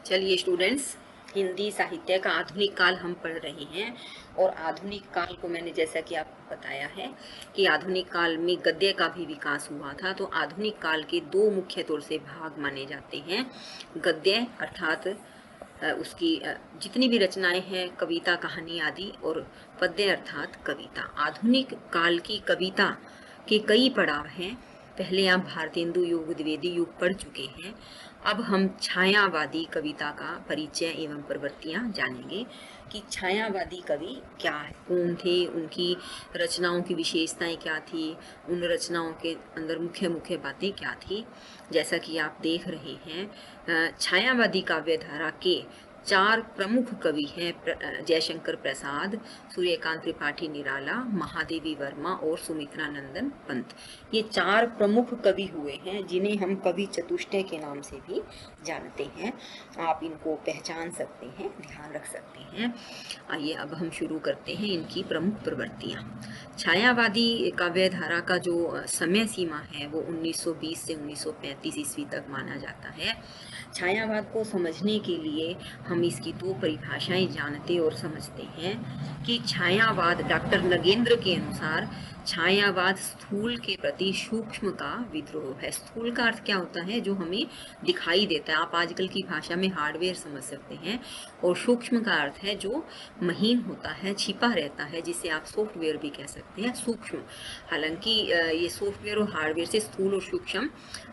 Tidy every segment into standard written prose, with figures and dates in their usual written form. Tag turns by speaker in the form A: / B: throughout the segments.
A: चलिए स्टूडेंट्स, हिंदी साहित्य का आधुनिक काल हम पढ़ रहे हैं। और आधुनिक काल को मैंने जैसा कि आपको बताया है कि आधुनिक काल में गद्य का भी विकास हुआ था। तो आधुनिक काल के दो मुख्य तौर से भाग माने जाते हैं। गद्य अर्थात उसकी जितनी भी रचनाएं हैं, कविता, कहानी आदि, और पद्य अर्थात कविता। आधुनिक काल की कविता के कई पड़ाव हैं। पहले आप भारतेंदु युग, द्विवेदी युग पढ़ चुके हैं। अब हम छायावादी कविता का परिचय एवं प्रवृत्तियां जानेंगे कि छायावादी कवि क्या है, कौन थे, उनकी रचनाओं की विशेषताएं क्या थी, उन रचनाओं के अंदर मुख्य मुख्य बातें क्या थी। जैसा कि आप देख रहे हैं, छायावादी काव्य धारा के चार प्रमुख कवि हैं: जयशंकर प्रसाद, सूर्यकांत त्रिपाठी निराला, महादेवी वर्मा और सुमित्रा नंदन पंत। ये चार प्रमुख कवि हुए हैं जिन्हें हम कवि चतुष्टय के नाम से भी जानते हैं। आप इनको पहचान सकते हैं, ध्यान रख सकते हैं। आइए अब हम शुरू करते हैं इनकी प्रमुख प्रवृत्तियां। छायावादी काव्य धारा का जो समय सीमा है वो 1920 से 1935 ईस्वी तक माना जाता है। छायावाद को समझने के लिए हम इसकी दो परिभाषाएं जानते और समझते हैं कि छायावाद डॉक्टर नगेंद्र के अनुसार छायावाद स्थूल के प्रति सूक्ष्म का विद्रोह है। स्थूल का अर्थ क्या होता है? जो हमें दिखाई देता है। आप आजकल की भाषा में हार्डवेयर समझ सकते हैं। और सूक्ष्म का अर्थ है जो महीन होता है, छिपा रहता है, जिसे आप सॉफ्टवेयर भी कह सकते हैं, सूक्ष्म। हालांकि ये सॉफ्टवेयर और हार्डवेयर से स्थूल और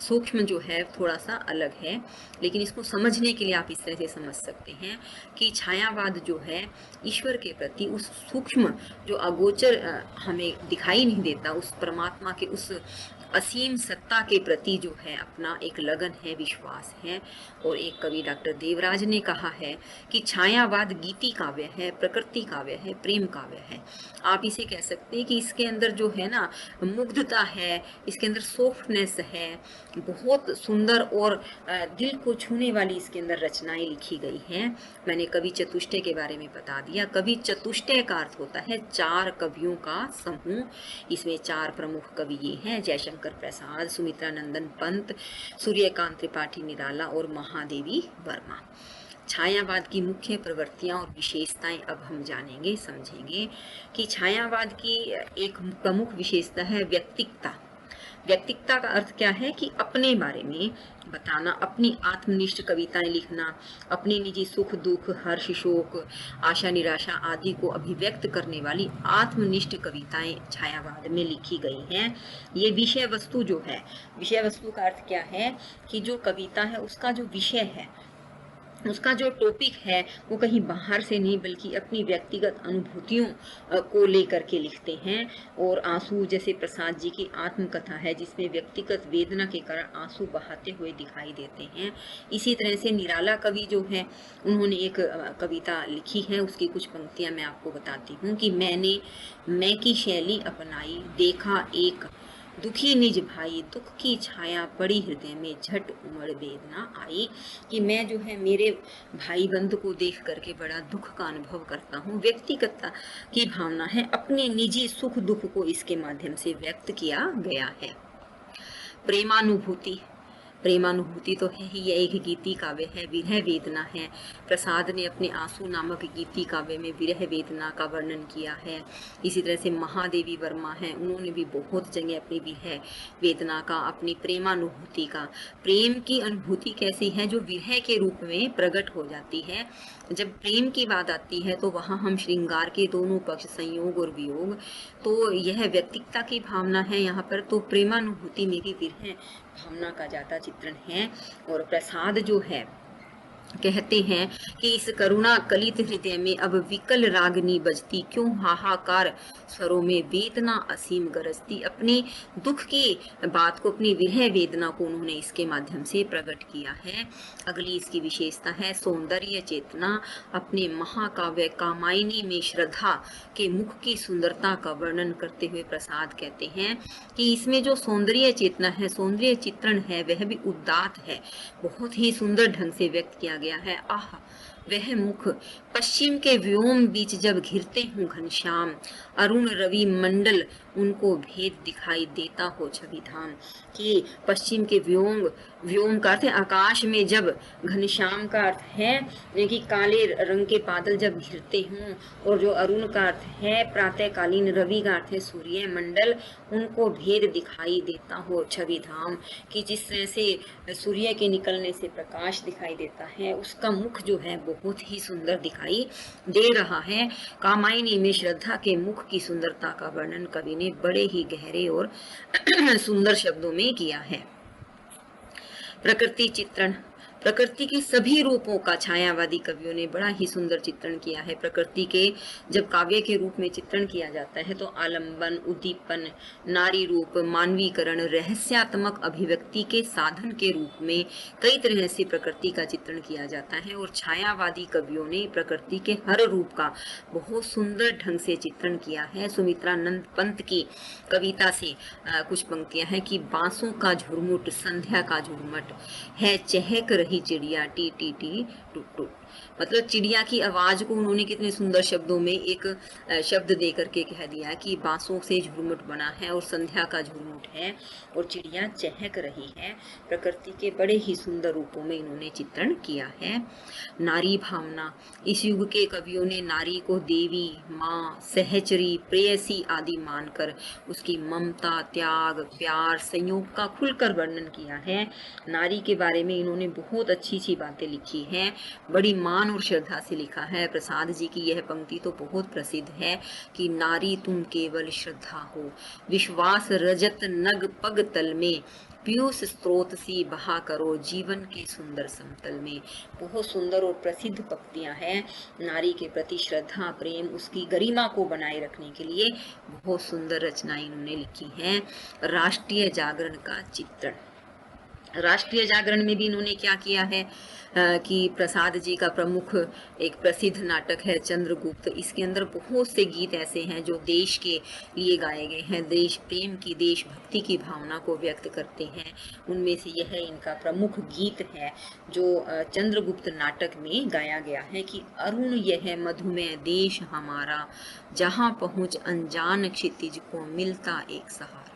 A: सूक्ष्म जो है थोड़ा सा अलग है, लेकिन इसको समझने के लिए आप इस तरह से समझ सकते हैं कि छायावाद जो है ईश्वर के प्रति उस सूक्ष्म जो अगोचर हमें दिखाई नहीं देता, उस परमात्मा के उस असीम सत्ता के प्रति जो है अपना एक लगन है, विश्वास है। और एक कवि डॉक्टर देवराज ने कहा है कि छायावाद गीति काव्य है, प्रकृति काव्य है, प्रेम काव्य है। आप इसे कह सकते हैं कि इसके अंदर जो है ना मुग्धता है, इसके अंदर सॉफ्टनेस है, बहुत सुंदर और दिल को छूने वाली इसके अंदर रचनाएं लिखी गई हैं। मैंने कवि चतुष्टय के बारे में बता दिया। कवि चतुष्टय का अर्थ होता है चार कवियों का समूह। इसमें चार प्रमुख कवि ये हैं: जयशंकर प्रसाद, सुमित्रा नंदन पंत, सूर्यकांत त्रिपाठी निराला और महादेवी वर्मा। छायावाद की मुख्य प्रवृत्तियां और विशेषताएं अब हम जानेंगे, समझेंगे कि छायावाद की एक प्रमुख विशेषता है व्यक्तिकता। व्यक्तिकता का अर्थ क्या है कि अपने बारे में बताना, अपनी आत्मनिष्ठ कविताएं लिखना, अपने निजी सुख दुख, हर्ष शोक, आशा निराशा आदि को अभिव्यक्त करने वाली आत्मनिष्ठ कविताएं छायावाद में लिखी गई हैं। ये विषय वस्तु जो है, विषय वस्तु का अर्थ क्या है कि जो कविता है उसका जो विषय है, उसका जो टॉपिक है वो कहीं बाहर से नहीं बल्कि अपनी व्यक्तिगत अनुभूतियों को लेकर के लिखते हैं। और आंसू, जैसे प्रसाद जी की आत्मकथा है जिसमें व्यक्तिगत वेदना के कारण आंसू बहाते हुए दिखाई देते हैं। इसी तरह से निराला कवि जो है उन्होंने एक कविता लिखी है, उसकी कुछ पंक्तियां मैं आपको बताती हूँ कि मैं की शैली अपनाई, देखा एक दुखी निज भाई, दुख की छाया पड़ी हृदय में, झट उमड़ वेदना आई। कि मैं जो है मेरे भाई बंधु को देख करके बड़ा दुख का अनुभव करता हूँ। व्यक्तिगत की भावना है, अपने निजी सुख दुख को इसके माध्यम से व्यक्त किया गया है। प्रेमानुभूति, प्रेमानुभूति तो है ही, यह एक गीति काव्य है, विरह वेदना है। प्रसाद ने अपने आंसू नामक गीति काव्य में विरह वेदना का वर्णन किया है। इसी तरह से महादेवी वर्मा हैं, उन्होंने भी बहुत जगह अपनी विरह वेदना का, अपनी प्रेमानुभूति का, प्रेम की अनुभूति कैसी है जो विरह के रूप में प्रकट हो जाती है। जब प्रेम की बात आती है तो वहाँ हम श्रृंगार के दोनों पक्ष, संयोग और वियोग, तो यह व्यक्तिकता की भावना है यहाँ पर। तो प्रेमानुभूति में भी विरह भावना का ज्यादा चित्रण है। और प्रसाद जो है कहते हैं कि इस करुणा कलित हृदय में अब विकल रागनी बजती, क्यों हाहाकार स्वरों में वेदना असीम गरजती। अपनी दुख की बात को, अपनी विरह वेदना को उन्होंने इसके माध्यम से प्रकट किया है। अगली इसकी विशेषता है सौंदर्य चेतना। अपने महाकाव्य कामायनी में श्रद्धा के मुख की सुंदरता का वर्णन करते हुए प्रसाद कहते हैं कि इसमें जो सौंदर्य चेतना है, सौंदर्य चित्रण है, वह भी उदात्त है, बहुत ही सुंदर ढंग से व्यक्त किया गया है। आह, वह मुख पश्चिम के व्योम बीच जब घिरते हूँ घनश्याम, अरुण रवि मंडल उनको भेद दिखाई देता हो छवि धाम। कि पश्चिम के व्योम, व्योम का अर्थ है आकाश में, जब घनश्याम का अर्थ है कि काले रंग के बादल जब घिरते हों, और जो अरुण का अर्थ है प्रातःकालीन, रवि का अर्थ है सूर्य मंडल, उनको भेद दिखाई देता हो छवि धाम। कि जिस तरह से सूर्य के निकलने से प्रकाश दिखाई देता है, उसका मुख जो है बहुत ही सुंदर दिखाई दे रहा है। कामायनी में श्रद्धा के मुख की सुंदरता का वर्णन कवि ने बड़े ही गहरे और सुंदर शब्दों में किया है। प्रकृति चित्रण, प्रकृति के सभी रूपों का छायावादी कवियों ने बड़ा ही सुंदर चित्रण किया है। प्रकृति के जब काव्य के रूप में चित्रण किया जाता है तो आलंबन, उद्दीपन, नारी रूप, मानवीकरण, रहस्यात्मक अभिव्यक्ति के साधन के रूप में कई तरह से प्रकृति का चित्रण किया जाता है। और छायावादी कवियों ने प्रकृति के हर रूप का बहुत सुंदर ढंग से चित्रण किया है। सुमित्रानंद पंत की कविता से कुछ पंक्तियां हैं कि बांसों का झुरमुट, संध्या का झुरमुट है, चहक रही चिड़िया टी टी टी टूट टूट। मतलब चिड़िया की आवाज को उन्होंने कितने सुंदर शब्दों में एक शब्द दे करके कह दिया कि बांसों से झुरमुट बना है और संध्या का झुरमुट है और चिड़िया चहक रही है। प्रकृति के बड़े ही सुंदर रूपों में इन्होंने चित्रण किया है। नारी भावना, इस युग के कवियों ने नारी को देवी, माँ, सहचरी, प्रेयसी आदि मानकर उसकी ममता, त्याग, प्यार, संयोग का खुलकर वर्णन किया है। नारी के बारे में इन्होंने बहुत अच्छी बातें लिखी हैं, बड़ी मान और श्रद्धा से लिखा है। प्रसाद जी की यह पंक्ति तो बहुत प्रसिद्ध है कि नारी तुम केवल श्रद्धा हो, विश्वास रजत नग पग तल में, पीयूष स्रोत सी बहा करो जीवन के सुंदर समतल में। बहुत सुंदर और प्रसिद्ध पंक्तियां हैं। नारी के प्रति श्रद्धा, प्रेम, उसकी गरिमा को बनाए रखने के लिए बहुत सुंदर रचनाएं इन्होंने लिखी हैं। राष्ट्रीय जागरण का चित्रण, राष्ट्रीय जागरण में भी इन्होंने क्या किया है कि प्रसाद जी का प्रमुख एक प्रसिद्ध नाटक है चंद्रगुप्त। इसके अंदर बहुत से गीत ऐसे हैं जो देश के लिए गाए गए हैं, देश प्रेम की, देशभक्ति की भावना को व्यक्त करते हैं। उनमें से यह इनका प्रमुख गीत है जो चंद्रगुप्त नाटक में गाया गया है कि अरुण यह मधुमेह देश हमारा, जहाँ पहुँच अनजान क्षितिज को मिलता एक सहारा।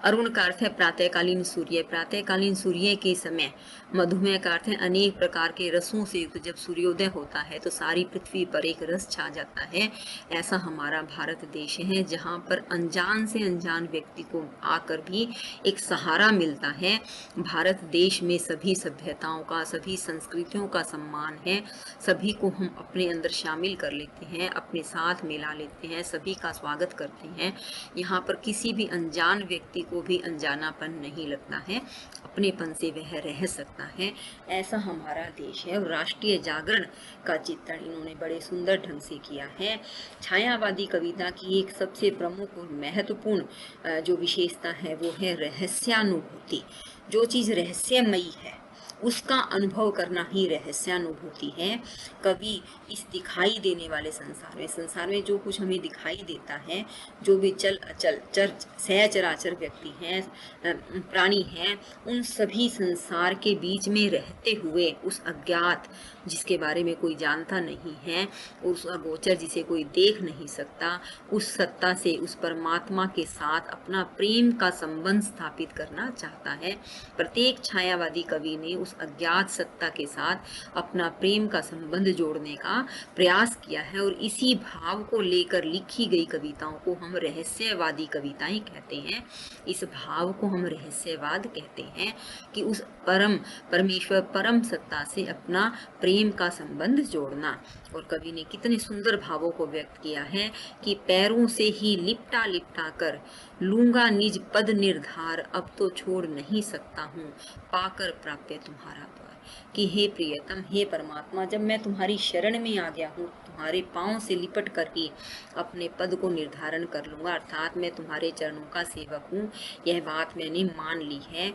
A: अरुण का अर्थ है प्रातःकालीन सूर्य। प्रातःकालीन सूर्य के समय मधुमेह का अर्थ है अनेक प्रकार के रसों से युक्त जब सूर्योदय होता है तो सारी पृथ्वी पर एक रस छा जाता है। ऐसा हमारा भारत देश है जहाँ पर अनजान से अनजान व्यक्ति को आकर भी एक सहारा मिलता है। भारत देश में सभी सभ्यताओं का, सभी संस्कृतियों का सम्मान है। सभी को हम अपने अंदर शामिल कर लेते हैं, अपने साथ मिला लेते हैं, सभी का स्वागत करते हैं। यहाँ पर किसी भी अनजान व्यक्ति को भी अनजानापन नहीं लगता है, अपनेपन से वह रह सकता है। ऐसा हमारा देश है। और राष्ट्रीय जागरण का चित्रण इन्होंने बड़े सुंदर ढंग से किया है। छायावादी कविता की एक सबसे प्रमुख और महत्वपूर्ण जो विशेषता है वो है रहस्यानुभूति। जो चीज रहस्यमयी है उसका अनुभव करना ही रहस्यानुभूति है। कवि इस दिखाई देने वाले संसार में जो कुछ हमें दिखाई देता है, जो भी चल अचल चर सहचराचर व्यक्ति हैं, प्राणी हैं, उन सभी संसार के बीच में रहते हुए उस अज्ञात जिसके बारे में कोई जानता नहीं है, उस अगोचर जिसे कोई देख नहीं सकता, उस सत्ता से, उस परमात्मा के साथ अपना प्रेम का संबंध स्थापित करना चाहता है। प्रत्येक छायावादी कवि ने उस अज्ञात सत्ता के साथ अपना प्रेम का संबंध जोड़ने का प्रयास किया है। और इसी भाव को लेकर लिखी गई कविताओं को हम रहस्यवादी कविताएं कहते हैं। इस भाव को हम रहस्यवाद कहते हैं कि उस परम परमेश्वर, परम सत्ता से अपना प्रेम का संबंध जोड़ना। और कवि ने कितने सुंदर भावों को व्यक्त किया है कि पैरों से ही लिपटा लिपटा कर लूंगा निज पद निर्धार, अब तो छोड़ नहीं सकता हूँ पाकर प्राप्य तुम्हारा द्वार। कि हे प्रियतम, हे परमात्मा, जब मैं तुम्हारी शरण में आ गया हूँ, तुम्हारे पांव से लिपट कर ही अपने पद को निर्धारण कर लूंगा, अर्थात मैं तुम्हारे चरणों का सेवक हूँ। यह बात मैंने मान ली है।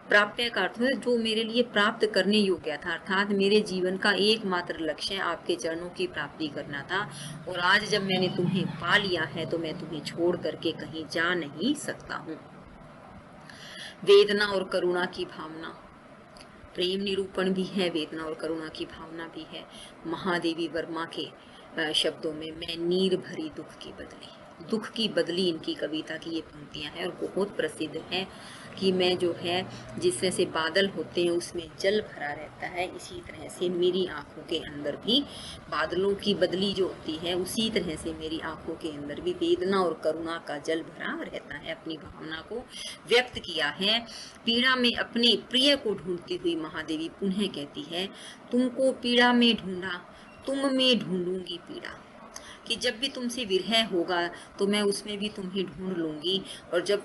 A: प्राप्य का अर्थ है जो मेरे लिए प्राप्त करने योग्य था, अर्थात मेरे जीवन का एकमात्र लक्ष्य आपके चरणों की प्राप्ति करना था। और आज जब मैंने तुम्हें पा लिया है तो मैं तुम्हें छोड़ करके कहीं जा नहीं सकता हूँ। वेदना और करुणा की भावना, प्रेम निरूपण भी है, वेदना और करुणा की भावना भी है। महादेवी वर्मा के शब्दों में, मैं नीर भरी दुख की बदली, दुख की बदली इनकी कविता की ये पंक्तियां हैं और बहुत प्रसिद्ध है कि मैं जो है जिस तरह से बादल होते हैं उसमें जल भरा रहता है, इसी तरह से मेरी आंखों के अंदर भी बादलों की बदली जो होती है, उसी तरह से मेरी आंखों के अंदर भी वेदना और करुणा का जल भरा रहता है। अपनी भावना को व्यक्त किया है। पीड़ा में अपने प्रिय को ढूंढती हुई महादेवी पुनः कहती है, तुमको पीड़ा में ढूंढा, तुम में ढूंढूंगी पीड़ा, कि जब भी तुमसे विरह होगा तो मैं उसमें भी तुम्हें ढूंढ लूंगी, और जब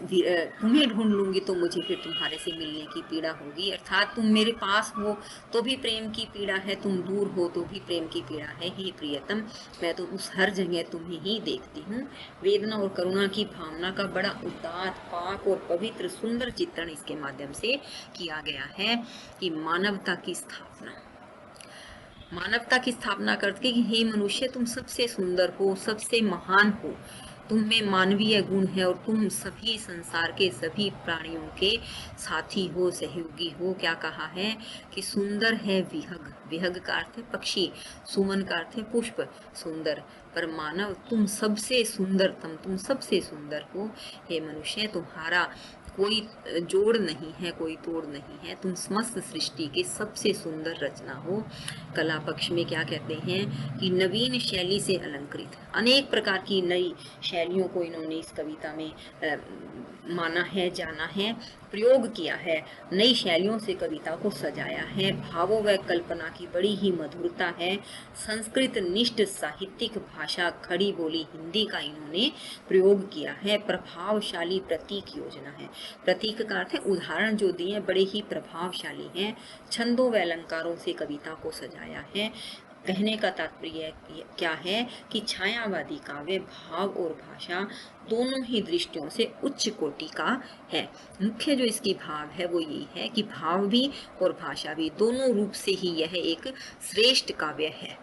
A: तुम्हें ढूंढ लूंगी तो मुझे फिर तुम्हारे से मिलने की पीड़ा होगी। अर्थात तुम मेरे पास हो तो भी प्रेम की पीड़ा है, तुम दूर हो तो भी प्रेम की पीड़ा है। हे प्रियतम, मैं तो उस हर जगह तुम्हें ही देखती हूँ। वेदना और करुणा की भावना का बड़ा उदात्त, पाक और पवित्र सुंदर चित्रण इसके माध्यम से किया गया है कि मानवता की स्थापना, मानवता की स्थापना करके कि हे मनुष्य, तुम सबसे सुंदर हो, सबसे महान हो, तुम में मानवीय गुण है और तुम सभी संसार के सभी प्राणियों के साथी हो, सहयोगी हो। क्या कहा है कि सुंदर है विहग, विहग का अर्थ है पक्षी, सुमन का अर्थ है पुष्प, सुंदर, पर मानव तुम सबसे सुंदरतम, तुम सबसे सुंदर हो। हे मनुष्य, तुम्हारा कोई जोड़ नहीं है, कोई तोड़ नहीं है, तुम समस्त सृष्टि के सबसे सुंदर रचना हो। कला पक्ष में क्या कहते हैं कि नवीन शैली से अलंकृत, अनेक प्रकार की नई शैलियों को इन्होंने इस कविता में माना है, जाना है, प्रयोग किया है, नई शैलियों से कविता को सजाया है। भावों व कल्पना की बड़ी ही मधुरता है। संस्कृत निष्ठ साहित्यिक भाषा, खड़ी बोली हिंदी का इन्होंने प्रयोग किया है। प्रभावशाली प्रतीक योजना है, प्रतीक का अर्थ है उदाहरण जो दिए बड़े ही प्रभावशाली हैं। छंदों व अलंकारों से कविता को सजाया है। कहने का तात्पर्य क्या है कि छायावादी काव्य भाव और भाषा दोनों ही दृष्टियों से उच्च कोटि का है। मुख्य जो इसकी भाव है वो यही है कि भाव भी और भाषा भी दोनों रूप से ही यह एक श्रेष्ठ काव्य है।